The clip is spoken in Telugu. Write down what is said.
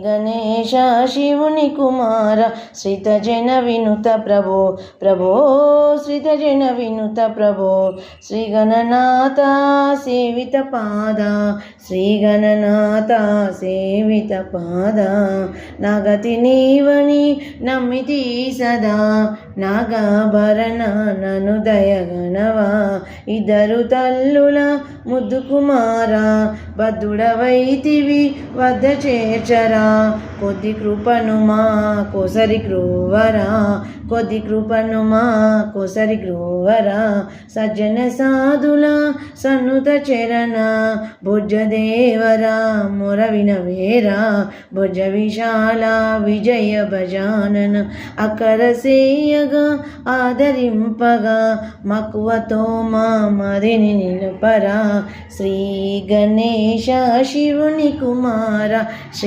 గణేశ శివుని కుమార శ్రితజన వినుత ప్రభో ప్రభో శ్రితజన వినుత ప్రభో శ్రీ గణనాథ సేవిత పాద శ్రీ గణనాథ సేవిత పాద నాగతి నీవని నమ్మితి సదా నాగాభరణ నను దయగణవా ఇద్దరు తల్లుల ముద్దు కుమారా బద్ధుడవైతివి వద్ద చేర్చరా కొద్ది కృపను మా కోసరి గ్రోవరా కొద్ది కృపను మా కోసరి గ్రోవరా సజ్జన సాధుల సన్నుత చరణ భుజదేవరా మొరవిన వేరా భుజ విశాల విజయ భజానన అకరసేయగా ఆదరింపగా మక్కువతో మా మదిని నిలపరా శ్రీ గణేశ శివుని కుమార శ్రీ